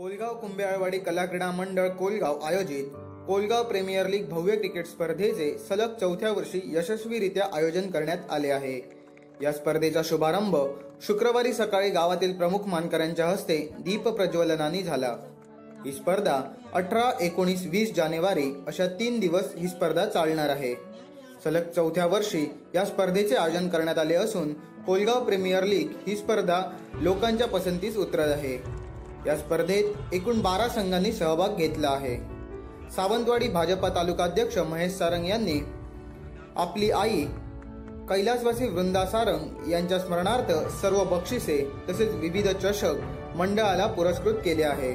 कोलगाव कुंभेआळवाडी कला क्रीडा मंडळ कोलगाव आयोजित कोलगाव प्रीमियर लीग भव्य क्रिकेट स्पर्धेचे सलग चौथ्या वर्षी यशस्वीरित्या आयोजन करण्यात आले आहे। या स्पर्धेचा शुभारंभ शुक्रवारी सकाळी गावातील प्रमुख मानकऱ्यांच्या हस्ते दीप प्रज्वलनाने झाला। ही स्पर्धा 18, 19, 20 जानेवारी अशा 3 दिवस ही स्पर्धा चालणार आहे। सलग चौथ्या वर्षी या स्पर्धेचे आयोजन करण्यात आले असून कोलगाव प्रीमियर लीग ही स्पर्धा लोकांच्या पसंतीस उतरत आहे। या स्पर्धेत एकूण 12 संघांनी सहभाग घेतला आहे। सावंतवाडी भाजपा तालुकाध्यक्ष महेश सारंग यांनी आपली आई कैलासवासी वृंदा सारंग यांच्या स्मरणार्थ सर्व बक्षिसे तसेच विविध चषक मंडळाला पुरस्कृत केले आहे।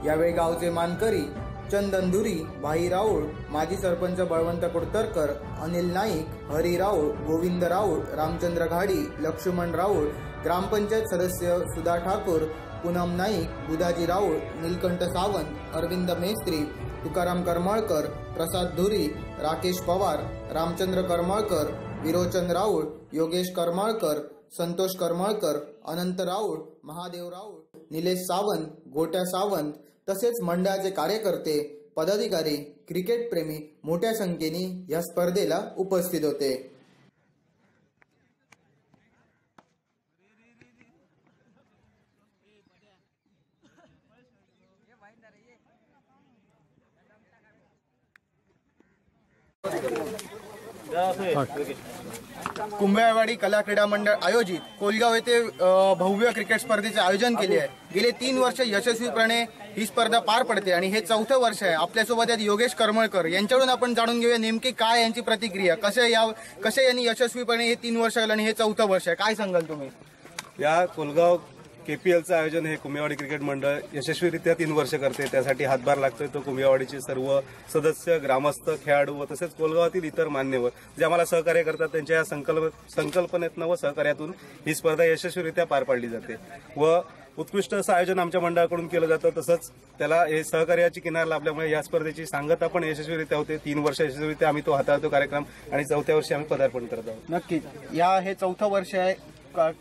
यावेळी गावचे मानकरी चंदन धुरी, भाई राऊळ, माजी सरपंच बळवंत कुडतरकर, अनिल नाईक, हरी राऊळ, गोविंद राऊळ, रामचंद्र घाडी, लक्ष्मण राऊळ, ग्रामपंचायत सदस्य सुधा ठाकूर, पूनम नाईक, बुधाजी राऊळ, नीलकंठ सावंत, अरविंद मेस्त्री, तुकाराम करमळकर, प्रसाद धुरी, राकेश पवार, रामचंद्र करमळकर, विरोचन राऊळ, योगेश करमळकर, संतोष करमळकर, अनंत राऊळ, महादेव राऊळ, निलेश सावंत, गोट्या सावंत तसेच मंडळाचे कार्यकर्ते, पदाधिकारी, क्रिकेट प्रेमी मोठ्या संख्येने या स्पर्धेला उपस्थित होते। कुंभेआळवाडी कला क्रीडा मंडळ आयोजित कोलगाव येथे भव्य क्रिकेट स्पर्धेचे आयोजन केले आहे। गेले 3 वर्ष यशस्वीपणे ही स्पर्धा पार पडते आणि हे 4थं वर्ष आहे। आपल्यासोबत आहेत योगेश करमळकर, यांच्याकडून आपण जाणून घेऊया नेमकी काय यांची प्रतिक्रिया, कसे यांनी यशस्वीपणे हे 3 वर्ष आणि हे 4थं वर्ष आहे, काय सांगाल तुम्ही? या कोलगाव केपीएलचं आयोजन हे कुंभेवाडी क्रिकेट मंडळ यशस्वीरित्या 3 वर्ष करते। त्यासाठी हातभार लागतोय तो कुंभेवाडीचे सर्व सदस्य, ग्रामस्थ, खेळाडू व तसेच कोलगावातील इतर मान्यवर जे आम्हाला सहकार्य करतात त्यांच्या या संकल्पनेतून व सहकार्यातून ही स्पर्धा यशस्वीरित्या पार पाडली जाते व उत्कृष्ट असं आयोजन आमच्या मंडळाकडून केलं जातं। तसंच त्याला हे सहकार्याची किनार लाभल्यामुळे या स्पर्धेची सांगता पण यशस्वीरित्या होते। 3 वर्ष यशस्वीरित्या आम्ही तो हाताळतो कार्यक्रम आणि 4थ्या वर्षी आम्ही पदार्पण करत आहोत। नक्कीच हे 4थं वर्ष आहे।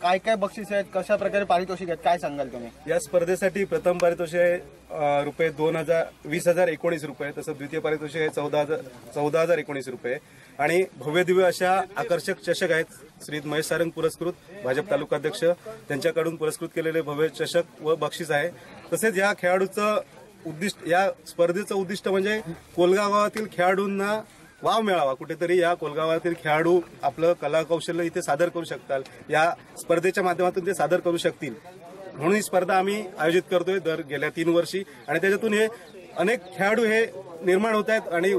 काय काय बक्षीस आहेत, कशा प्रकारे पारितोषिक आहेत, काय सांगाल तुम्ही? या स्पर्धेसाठी प्रथम पारितोषिक आहे रुपये 20,19 रुपये, तसंच द्वितीय पारितोषिक आहे 14,19 रुपये आणि भव्य दिव्य अशा आकर्षक चषक आहेत। श्री महेश सारंग पुरस्कृत भाजप तालुकाध्यक्ष त्यांच्याकडून पुरस्कृत केलेले भव्य चषक व बक्षीस आहे। तसेच या खेळाडूचं उद्दिष्ट, या स्पर्धेचं उद्दिष्ट म्हणजे कोलगावातील खेळाडूंना वाव मिळावा, कुठेतरी या कोलगावातील खेळाडू आपलं कला कौशल्य इथे सादर करू शकतात, या स्पर्धेच्या माध्यमातून ते सादर करू शकतील म्हणून ही स्पर्धा आम्ही आयोजित करतोय दर गेल्या 3 वर्षी आणि त्याच्यातून हे अनेक खेळाडू हे निर्माण होत आहेत आणि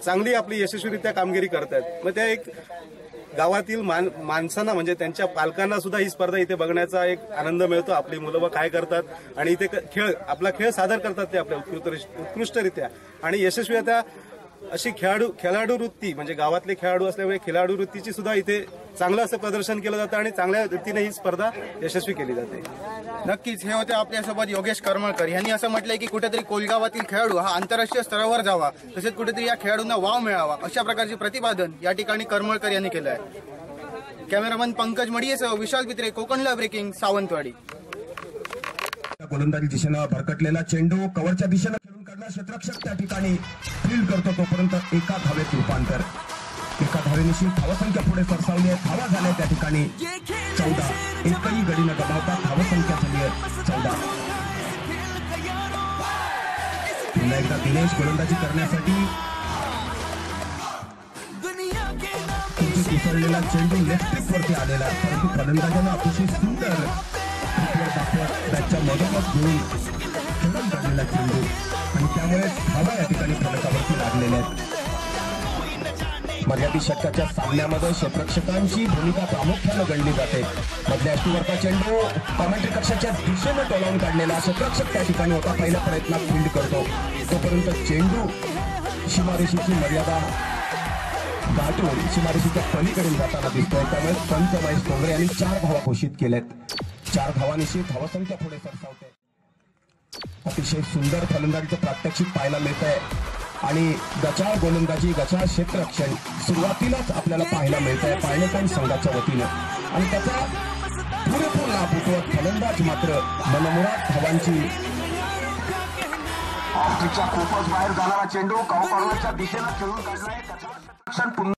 चांगली आपली यशस्वीरित्या कामगिरी करतायत। मग त्या एक गावातील माणसांना म्हणजे त्यांच्या पालकांना सुद्धा ही स्पर्धा इथे बघण्याचा एक आनंद मिळतो। आपली मुलं व काय करतात आणि इथे आपला खेळ सादर करतात ते आपल्या उत्कृष्टरित्या आणि यशस्वीरित्या अशी खेळाडू वृत्ती म्हणजे गावातले खेळाडू असल्यामुळे खेळाडू वृत्तीची सुद्धा इथे चांगलं असं प्रदर्शन केलं जातं आणि चांगल्या रीतीने ही स्पर्धा यशस्वी केली जाते। नक्कीच हे होते आपल्यासोबत योगेश करमळकर यांनी असं म्हटलंय की कुठेतरी कोलगावातील खेळाडू हा आंतरराष्ट्रीय स्तरावर जावा, तसेच कुठेतरी या खेळाडूंना वाव मिळावा अशा प्रकारचे प्रतिपादन या ठिकाणी करमळकर यांनी केलं आहे। कॅमेरामन पंकज मडियेसह विशाल पित्रे, कोकणला ब्रेकिंग, सावंतवाडी। गोलंदाजी दिशेनं भरकटलेला चेंडू कव्हरच्या दिशेनं खेळून काढला, क्षेत्ररक्षक त्या ठिकाणी फील्ड करतो तोपर्यंत एका धावेत रूपांतर। एका धावेनिशी धावसंख्या पुढे सरसावली आहे, धावा झाल्या त्या ठिकाणी 14। एकही गडी न गमावता धावसंख्या झाली आहे 14। पुन्हा एकदा दिनेश गोलंदाजी करण्यासाठी उसळलेला चेंडू लेफ्ट स्टिक वरती आलेला, परंतु फलंदाजांना अतिशय सुंदर बॅटच्या मधोमध घेऊन खेळून काढलेला चेंडू आणि त्यामुळे धावा या ठिकाणी फलकावरती लागलेल्या आहेत। मर्यादित षटकाच्या सामन्यामध्ये क्षेत्ररक्षकांची भूमिका प्रामुख्याने गणली जाते। मधल्या अष्टीवरचा चेंडू कॉमेंट्री कक्षाच्या दिशेने टोलावून काढलेला, क्षेत्ररक्षक त्या ठिकाणी होता, पहिल्या प्रयत्नात फील्ड करतो तोपर्यंत चेंडू सीमारेषेची मर्यादा गाठून सीमारेषेच्या पलीकडून जाताना दिसतोय। त्यामुळे पंच महेश डोंगरे यांनी 4 धावा घोषित केल्यात। 4 धावांनिशी धावसंख्या पुढे सरसावते। अतिशय सुंदर फलंदाजीचं प्रात्यक्षिक पाहायला मिळत आहे आणि गचाळ गोलंदाजी, गचाळ क्षेत्ररक्षण सुरुवातीलाच आपल्याला पाहायला मिळत आहे पायलटन संघाच्या वतीनं आणि त्याचा पुरेपूर लाभ उठवत फलंदाज मात्र मनमुराद धावांची ऑफ स्ट्रिकच्या खूपच बाहेर जाणारा चेंडू कॉर्नरच्या दिशेला खेळून काढलाय त्याचं रक्षण पुन्हा